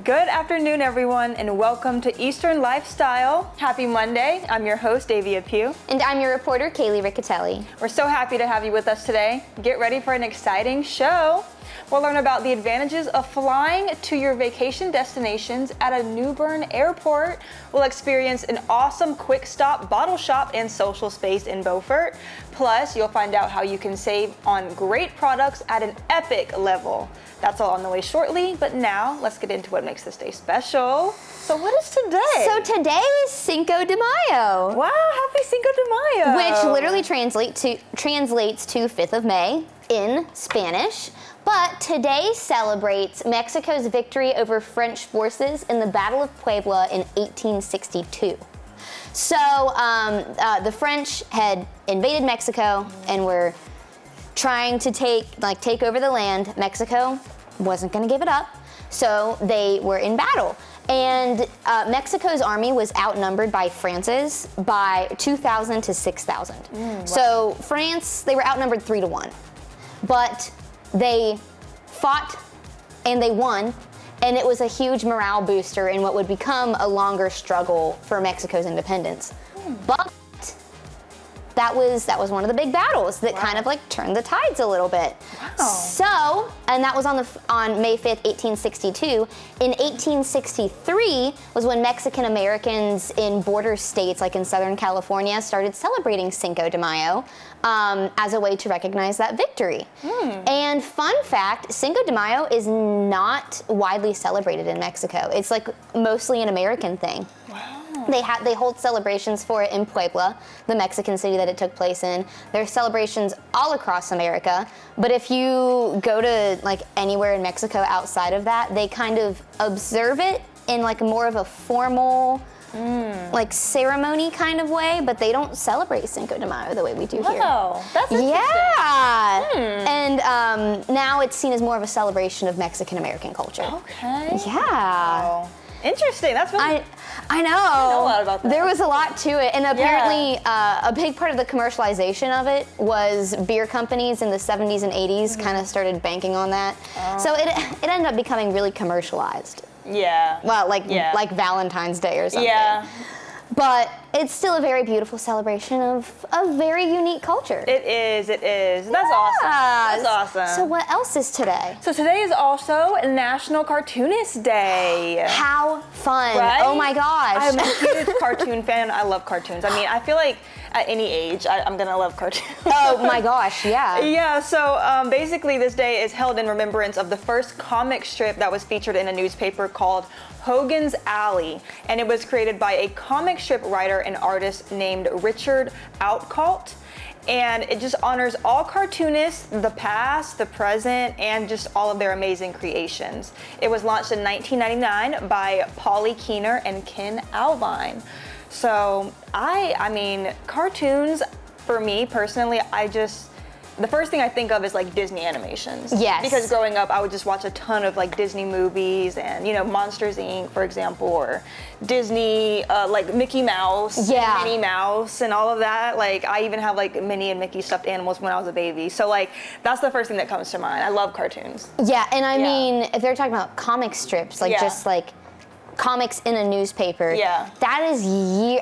Good afternoon, everyone, and welcome to Eastern Lifestyle. Happy Monday. I'm your host, Davia Pugh. And I'm your reporter, Kaylee Riccatelli. We're so happy to have you with us today. Get ready for an exciting show. We'll learn about the advantages of flying to your vacation destinations at a New Bern airport. We'll experience an awesome quick stop bottle shop and social space in Beaufort. Plus, you'll find out how you can save on great products at an epic level. That's all on the way shortly, but now let's get into what makes this day special. So what is today? So today is Cinco de Mayo. Wow, happy Cinco de Mayo. Which literally translates to 5th of May in Spanish. But today celebrates Mexico's victory over French forces in the Battle of Puebla in 1862. So the French had invaded Mexico and were trying to take over the land. Mexico wasn't going to give it up, so they were in battle. And Mexico's army was outnumbered by France's by 2,000 to 6,000. Wow. So France, they were outnumbered 3-1. But they fought and they won, and it was a huge morale booster in what would become a longer struggle for Mexico's independence. But that was one of the big battles that kind of turned the tides a little bit. Wow. So, and that was on May 5th, 1862. In 1863 was when Mexican Americans in border states like in Southern California started celebrating Cinco de Mayo as a way to recognize that victory. And fun fact, Cinco de Mayo is not widely celebrated in Mexico. It's mostly an American thing. Wow. They hold celebrations for it in Puebla, the Mexican city that it took place in. There's celebrations all across America, but if you go to anywhere in Mexico outside of that, they kind of observe it in more of a formal ceremony kind of way, but they don't celebrate Cinco de Mayo the way we do here. Wow, that's interesting. Yeah. And now it's seen as more of a celebration of Mexican American culture. Okay. Yeah. Wow. Interesting. That's really I know. I know a lot about that. There was a lot to it, and apparently a big part of the commercialization of it was beer companies in the 70s and 80s kind of started banking on that. So it ended up becoming really commercialized. Yeah. Well, like Valentine's Day or something. Yeah. But it's still a very beautiful celebration of a very unique culture. It is. That's awesome. That's awesome. So what else is today? So today is also National Cartoonist Day. How fun. Right? Oh my gosh. I'm a huge cartoon fan. I love cartoons. I mean, I feel like at any age, I'm gonna love cartoons. Oh my gosh, yeah. Yeah, so basically this day is held in remembrance of the first comic strip that was featured in a newspaper called Hogan's Alley, and it was created by a comic strip writer and artist named Richard Outcault. And it just honors all cartoonists, the past, the present, and just all of their amazing creations. It was launched in 1999 by Polly Keener and Ken Alvine. So I mean, cartoons, for me personally, the first thing I think of is Disney animations. Yes. Because growing up, I would just watch a ton of Disney movies and, Monsters Inc., for example, or Disney, Mickey Mouse, Yeah. and Minnie Mouse, and all of that. I even have Minnie and Mickey stuffed animals when I was a baby. So that's the first thing that comes to mind. I love cartoons. Yeah, and I mean, if they're talking about comic strips, just comics in a newspaper. Yeah. That is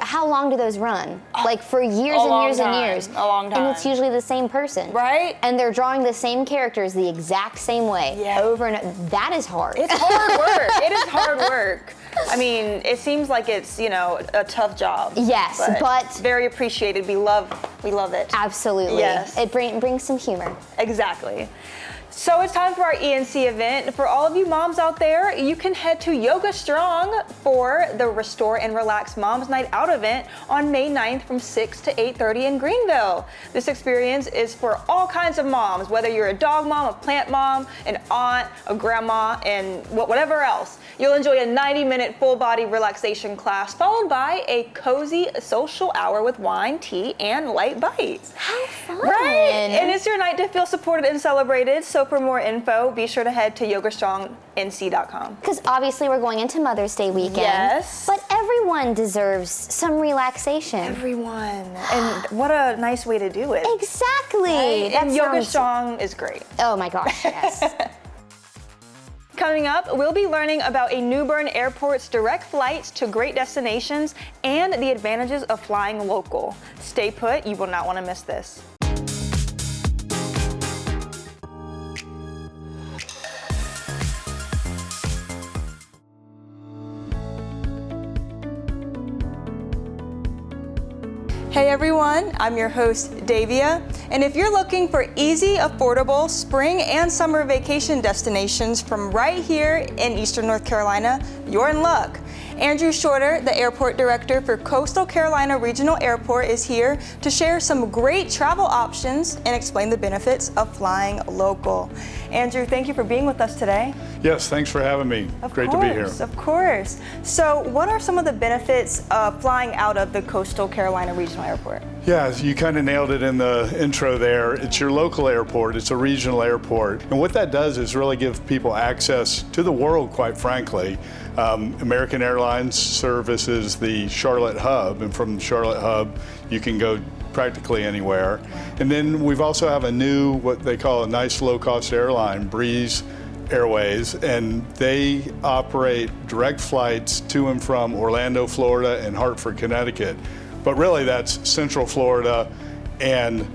how long do those run? For years A and long years time. and years. A long time. And it's usually the same person. Right? And they're drawing the same characters the exact same way. Yeah. Over and over. That is hard. It's hard work. It is hard work. I mean, it seems like it's, a tough job. Yes, but very appreciated. We love it. Absolutely. Yes. It brings some humor. Exactly. So it's time for our ENC event. For all of you moms out there, you can head to Yoga Strong for the Restore and Relax Moms Night Out event on May 9th from 6 to 8:30 in Greenville. This experience is for all kinds of moms, whether you're a dog mom, a plant mom, an aunt, a grandma, and whatever else. You'll enjoy a 90-minute full-body relaxation class followed by a cozy social hour with wine, tea, and light bites. How fun. Right, and it's your night to feel supported and celebrated. So for more info, be sure to head to yogastrong.nc.com. Because obviously we're going into Mother's Day weekend. Yes. But everyone deserves some relaxation. Everyone. And what a nice way to do it. Exactly. Right? That And Yoga sounds- Strong is great. Oh my gosh, yes. Coming up, we'll be learning about a New Bern Airport's direct flights to great destinations and the advantages of flying local. Stay put, you will not want to miss this. Hey everyone, I'm your host Davia, and if you're looking for easy, affordable spring and summer vacation destinations from right here in Eastern North Carolina, you're in luck. Andrew Shorter, the airport director for Coastal Carolina Regional Airport, is here to share some great travel options and explain the benefits of flying local. Andrew, thank you for being with us today. Yes, thanks for having me. Great to be here. Of course. So what are some of the benefits of flying out of the Coastal Carolina Regional Airport? Yeah, you kind of nailed it in the intro there. It's your local airport, it's a regional airport. And what that does is really give people access to the world, quite frankly. American Airlines services the Charlotte hub, and from the Charlotte hub, you can go practically anywhere. And then we've also have a new, what they call a nice low-cost airline, Breeze Airways, and they operate direct flights to and from Orlando, Florida, and Hartford, Connecticut. But really that's Central Florida and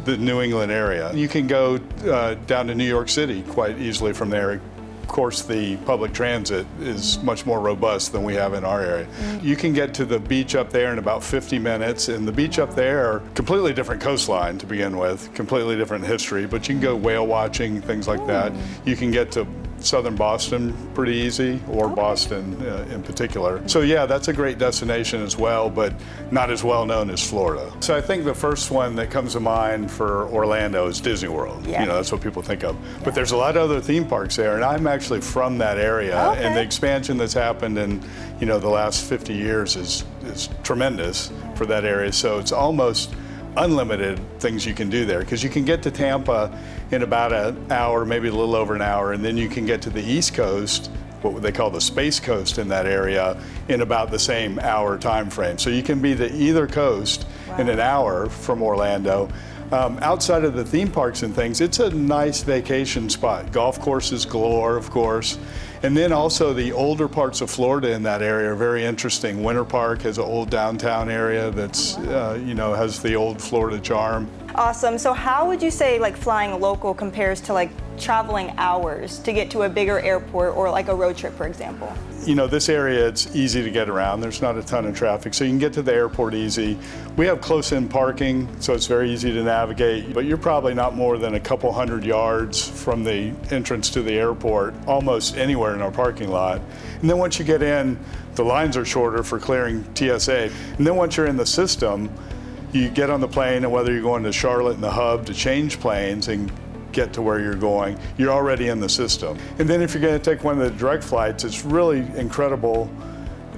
the New England area. You can go down to New York City quite easily from there. Of course, the public transit is much more robust than we have in our area. You can get to the beach up there in about 50 minutes, and the beach up there, completely different coastline to begin with, completely different history, but you can go whale watching, things like that. You can get to southern Boston pretty easy, or Boston in particular. So yeah, that's a great destination as well, but not as well known as Florida. So I think the first one that comes to mind for Orlando is Disney World. Yeah. You know, that's what people think of. But there's a lot of other theme parks there, and I'm actually from that area, and the expansion that's happened in, you know, the last 50 years is tremendous for that area. So it's almost unlimited things you can do there, because you can get to Tampa in about an hour, maybe a little over an hour, and then you can get to the East Coast, what they call the Space Coast in that area, in about the same hour time frame. So you can be to either coast in an hour from Orlando. Outside of the theme parks and things, it's a nice vacation spot. Golf courses galore, of course. And then also the older parts of Florida in that area are very interesting. Winter Park has an old downtown area that's, you know, has the old Florida charm. Awesome. So how would you say like flying local compares to like traveling hours to get to a bigger airport or like a road trip, for example? You know, this area, it's easy to get around. There's not a ton of traffic, so you can get to the airport easy. We have close-in parking, so it's very easy to navigate, but you're probably not more than a couple hundred yards from the entrance to the airport, almost anywhere in our parking lot. And then once you get in, the lines are shorter for clearing TSA. And then once you're in the system, you get on the plane, and whether you're going to Charlotte and the hub to change planes and get to where you're going, you're already in the system. And then if you're going to take one of the direct flights, it's really incredible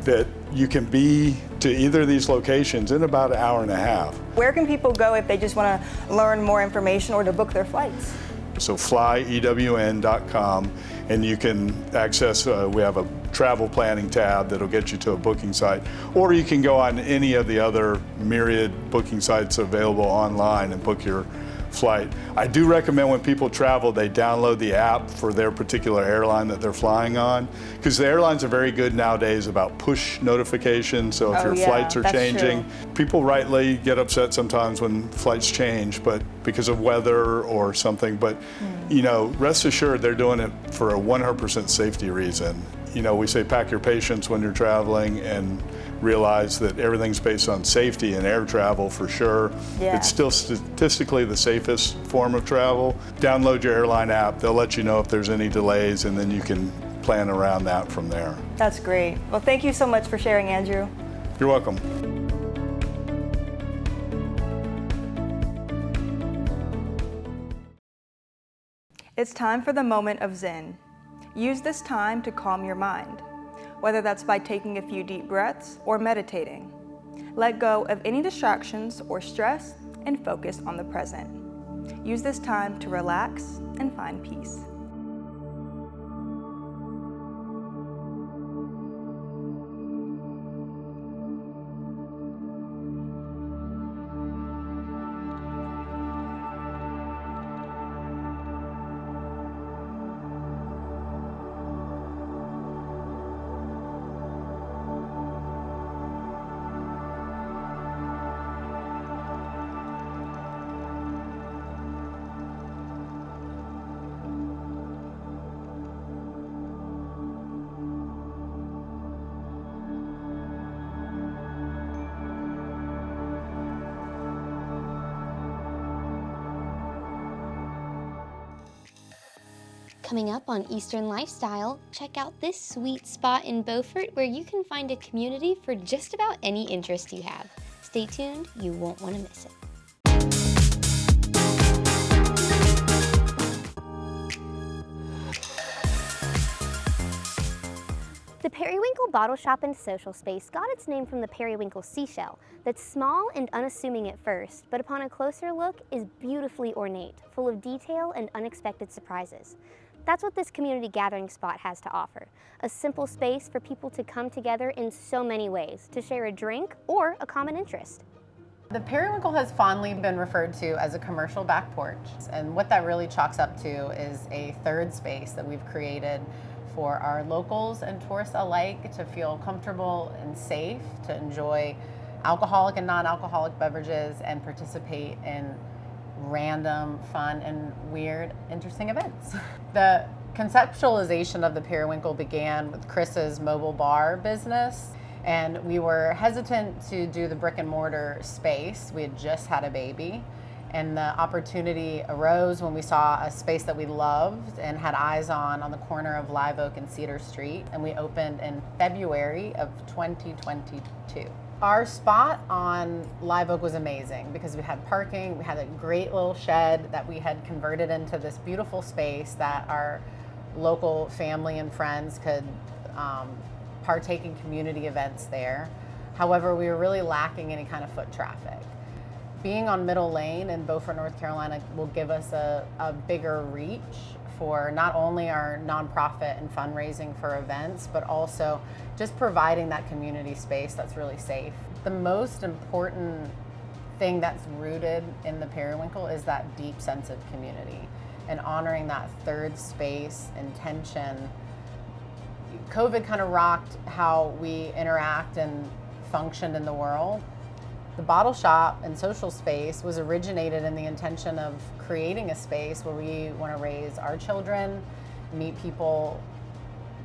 that you can be to either of these locations in about an hour and a half. Where can people go if they just want to learn more information or to book their flights? So flyewn.com, and you can access, we have a travel planning tab that'll get you to a booking site, or you can go on any of the other myriad booking sites available online and book your flight. I do recommend when people travel, they download the app for their particular airline that they're flying on, because the airlines are very good nowadays about push notifications. So if your flights are changing, people rightly get upset sometimes when flights change, but because of weather or something. But you know, rest assured they're doing it for a 100% safety reason. You know, we say pack your patience when you're traveling, and realize that everything's based on safety and air travel for sure. It's still statistically the safest form of travel. Download your airline app. They'll let you know if there's any delays, and then you can plan around that from there. That's great. Well, thank you so much for sharing, Andrew. You're welcome. It's time for the moment of Zen. Use this time to calm your mind, whether that's by taking a few deep breaths or meditating. Let go of any distractions or stress and focus on the present. Use this time to relax and find peace. Coming up on Eastern Lifestyle, check out this sweet spot in Beaufort where you can find a community for just about any interest you have. Stay tuned, you won't want to miss it. The Periwinkle Bottle Shop and Social Space got its name from the periwinkle seashell that's small and unassuming at first, but upon a closer look is beautifully ornate, full of detail and unexpected surprises. That's what this community gathering spot has to offer, a simple space for people to come together in so many ways, to share a drink or a common interest. The periwinkle has fondly been referred to as a commercial back porch, and what that really chalks up to is a third space that we've created for our locals and tourists alike to feel comfortable and safe, to enjoy alcoholic and non-alcoholic beverages and participate in random, fun, and weird, interesting events. The conceptualization of the periwinkle began with Chris's mobile bar business, and we were hesitant to do the brick and mortar space. We had just had a baby, and the opportunity arose when we saw a space that we loved and had eyes on the corner of Live Oak and Cedar Street, and we opened in February of 2022. Our spot on Live Oak was amazing because we had parking, we had a great little shed that we had converted into this beautiful space that our local family and friends could partake in community events there. However, we were really lacking any kind of foot traffic. Being on Middle Lane in Beaufort, North Carolina will give us a bigger reach for not only our nonprofit and fundraising for events, but also just providing that community space that's really safe. The most important thing that's rooted in the periwinkle is that deep sense of community and honoring that third space intention. COVID kind of rocked how we interact and function in the world. The bottle shop and social space was originated in the intention of creating a space where we want to raise our children, meet people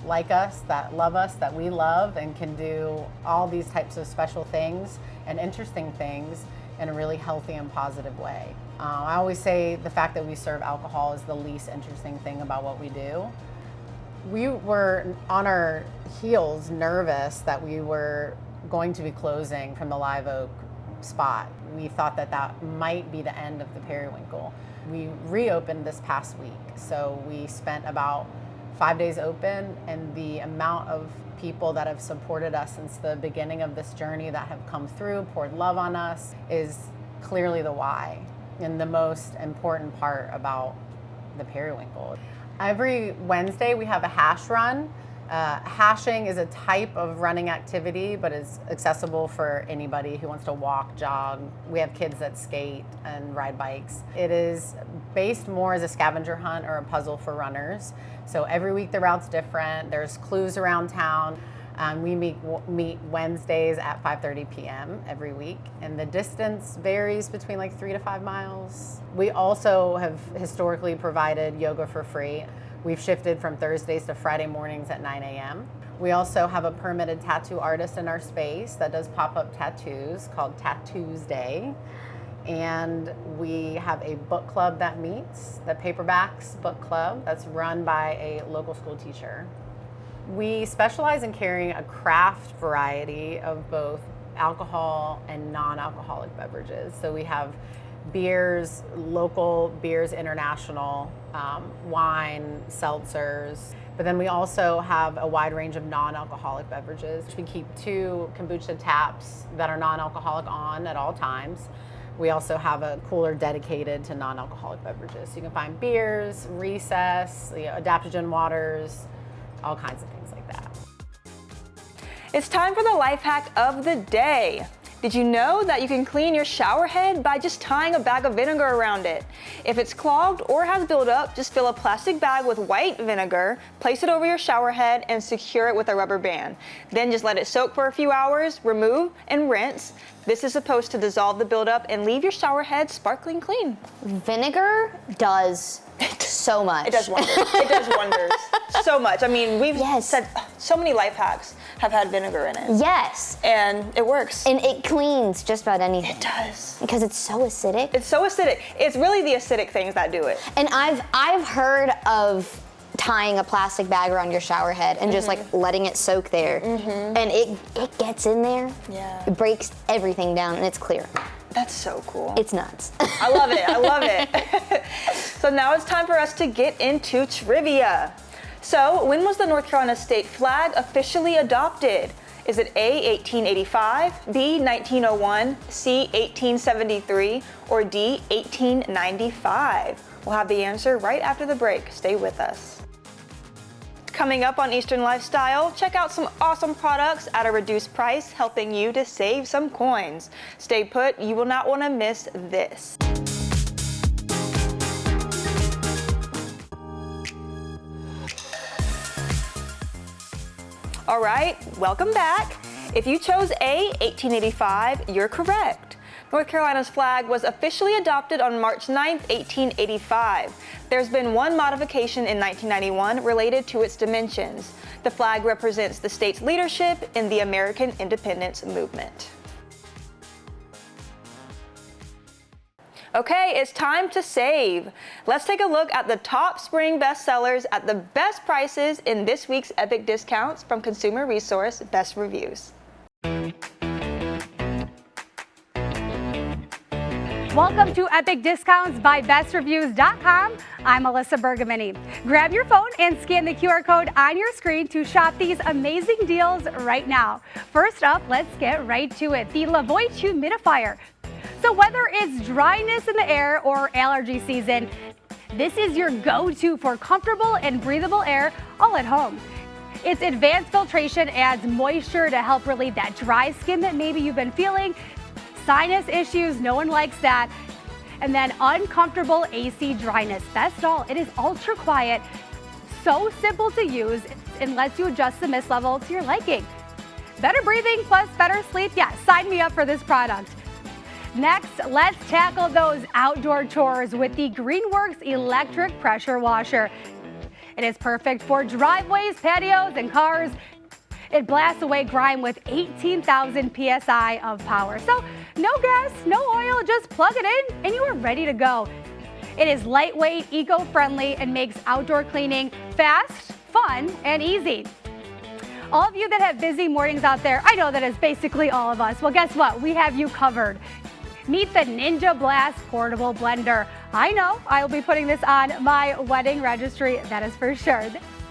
like us, that we love, and can do all these types of special things and interesting things in a really healthy and positive way. I always say the fact that we serve alcohol is the least interesting thing about what we do. We were on our heels nervous that we were going to be closing from the Live Oak spot. We thought that might be the end of the periwinkle. We reopened this past week, so we spent about 5 days open, and the amount of people that have supported us since the beginning of this journey, that have come through, poured love on us, is clearly the why and the most important part about the periwinkle. Every Wednesday we have a hash run. Hashing is a type of running activity, but is accessible for anybody who wants to walk, jog. We have kids that skate and ride bikes. It is based more as a scavenger hunt or a puzzle for runners. So every week the route's different. There's clues around town. We meet Wednesdays at 5:30 p.m. every week, and the distance varies between like 3 to 5 miles. We also have historically provided yoga for free. We've shifted from Thursdays to Friday mornings at 9 a.m. We also have a permitted tattoo artist in our space that does pop-up tattoos called Tattoos Day. And we have a book club that meets, the Paperbacks Book Club, that's run by a local school teacher. We specialize in carrying a craft variety of both alcohol and non-alcoholic beverages. So we have beers, local beers, international, wine, seltzers. But then we also have a wide range of non-alcoholic beverages. We keep 2 kombucha taps that are non-alcoholic on at all times. We also have a cooler dedicated to non-alcoholic beverages. So you can find beers, recess, adaptogen waters, all kinds of things like that. It's time for the life hack of the day. Did you know that you can clean your shower head by just tying a bag of vinegar around it? If it's clogged or has buildup, just fill a plastic bag with white vinegar, place it over your shower head, and secure it with a rubber band. Then just let it soak for a few hours, remove, and rinse. This is supposed to dissolve the buildup and leave your shower head sparkling clean. Vinegar does so much. It does wonders. It does wonders. So much. I mean, we've said so many life hacks have had vinegar in it. Yes. And it works. And it cleans just about anything. It does. Because it's so acidic. It's so acidic. It's really the acidic things that do it. And I've heard of tying a plastic bag around your shower head and just like letting it soak there. And it gets in there, it breaks everything down, and it's clear. That's so cool. It's nuts. I love it, I love it. So now it's time for us to get into trivia. So when was the North Carolina state flag officially adopted? Is it A, 1885, B, 1901, C, 1873, or D, 1895? We'll have the answer right after the break. Stay with us. Coming up on Eastern Lifestyle, check out some awesome products at a reduced price, helping you to save some coins. Stay put, you will not want to miss this. All right, welcome back. If you chose A, 1885, you're correct. North Carolina's flag was officially adopted on March 9, 1885. There's been one modification in 1991 related to its dimensions. The flag represents the state's leadership in the American independence movement. Okay, it's time to save. Let's take a look at the top spring bestsellers at the best prices in this week's Epic Discounts from consumer resource Best Reviews. Welcome to Epic Discounts by BestReviews.com. I'm Melissa Bergamini. Grab your phone and scan the QR code on your screen to shop these amazing deals right now. First up, let's get right to it. The Lavoie Humidifier. So whether it's dryness in the air or allergy season, this is your go-to for comfortable and breathable air all at home. Its advanced filtration adds moisture to help relieve that dry skin that maybe you've been feeling. Sinus issues, no one likes that. And then uncomfortable AC dryness. Best all, it is ultra quiet, so simple to use, and lets you adjust the mist level to your liking. Better breathing plus better sleep, yeah, sign me up for this product. Next, let's tackle those outdoor chores with the Greenworks electric pressure washer. It is perfect for driveways, patios, and cars. It blasts away grime with 18,000 PSI of power. So no gas, no oil, just plug it in and you are ready to go. It is lightweight, eco-friendly, and makes outdoor cleaning fast, fun, and easy. All of you that have busy mornings out there, I know that is basically all of us. Well, guess what? We have you covered. Meet the Ninja Blast Portable Blender. I know I will be putting this on my wedding registry, that is for sure.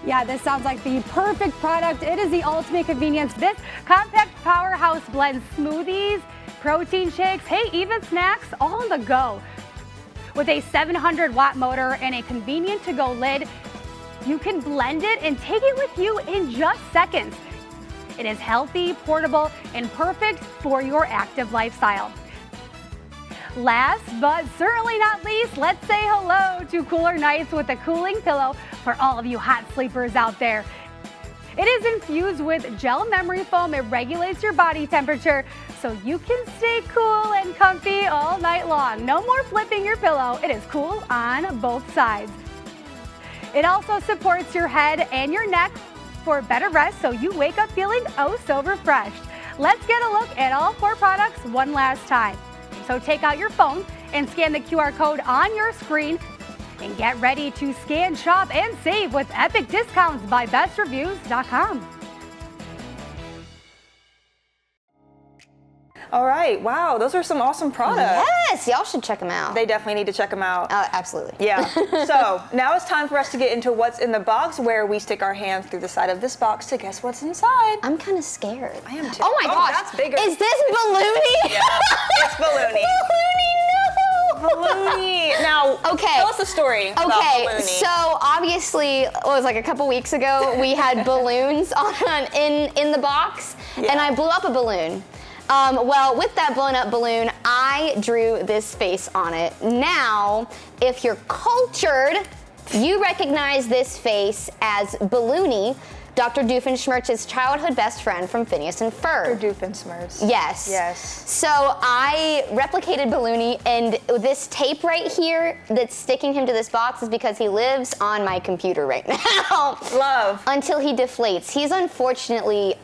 Yeah, this sounds like the perfect product. It is the ultimate convenience. This compact powerhouse blends smoothies, protein shakes, hey, even snacks, all on the go. With a 700-watt motor and a convenient to-go lid, you can blend it and take it with you in just seconds. It is healthy, portable, and perfect for your active lifestyle. Last but certainly not least, let's say hello to cooler nights with a cooling pillow for all of you hot sleepers out there. It is infused with gel memory foam. It regulates your body temperature so you can stay cool and comfy all night long. No more flipping your pillow. It is cool on both sides. It also supports your head and your neck for better rest so you wake up feeling oh so refreshed. Let's get a look at all 4 products one last time. So take out your phone and scan the QR code on your screen and get ready to scan, shop, and save with Epic Discounts by BestReviews.com. All right, wow, those are some awesome products. Yes, y'all should check them out. They definitely need to check them out. Absolutely. Yeah, so now it's time for us to get into what's in the box, where we stick our hands through the side of this box to guess what's inside. I'm kind of scared. I am too. Oh my gosh. That's bigger. Is this balloony? Yeah, it's balloony. Balloony, no. Balloony. Now, okay. Tell us the story about balloony. So obviously, it was like a couple weeks ago, we had balloons in the box, and I blew up a balloon. Well, with that blown up balloon, I drew this face on it. Now, if you're cultured, you recognize this face as Balloony, Dr. Doofenshmirtz's childhood best friend from Phineas and Ferb. Dr. Doofenshmirtz. Yes. Yes. So I replicated Balloony, and this tape right here that's sticking him to this box is because he lives on my computer right now. Love. Until he deflates. He's unfortunately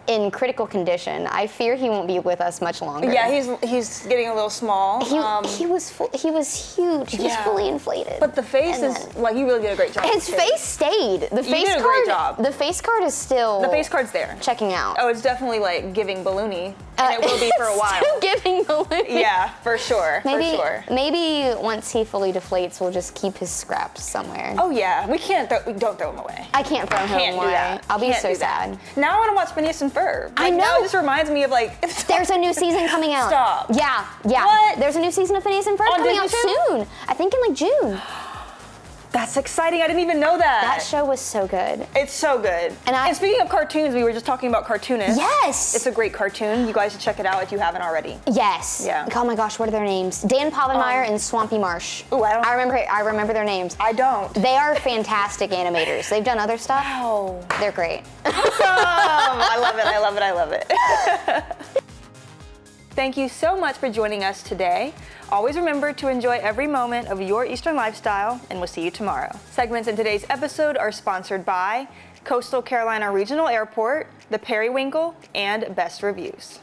in critical condition. I fear he won't be with us much longer. Yeah, he's getting a little small. He was huge. He was fully inflated. But the face is like, you really did a great job. His face stayed. The face did a card. great job. The face card is still. The face card's there. Checking out. Oh, it's definitely like giving balloony, and it will be for a while. Still giving balloon. Yeah, for sure. Maybe, for sure. maybe once he fully deflates, we'll just keep his scraps somewhere. Oh yeah, we can't. Don't throw him away. I can't throw him Can't away. do that. I'll be Can't so do that. sad. Now I want to watch Phineas and Ferb. I Like, Now know. it just reminds me of like. There's a new season coming out. Stop. Yeah. What? There's a new season of Phineas and Ferb On coming out Disney soon. I think in like June. That's exciting. I didn't even know that. That show was so good. It's so good. And speaking of cartoons, we were just talking about Cartoonist. Yes. It's a great cartoon. You guys should check it out if you haven't already. Yes. Yeah. Oh my gosh, what are their names? Dan Povenmire and Swampy Marsh. Ooh, I remember their names. I don't. They are fantastic animators. They've done other stuff. Wow. They're great. I love it. I love it. I love it. Thank you so much for joining us today. Always remember to enjoy every moment of your Eastern lifestyle, and we'll see you tomorrow. Segments in today's episode are sponsored by Coastal Carolina Regional Airport, the Periwinkle, and Best Reviews.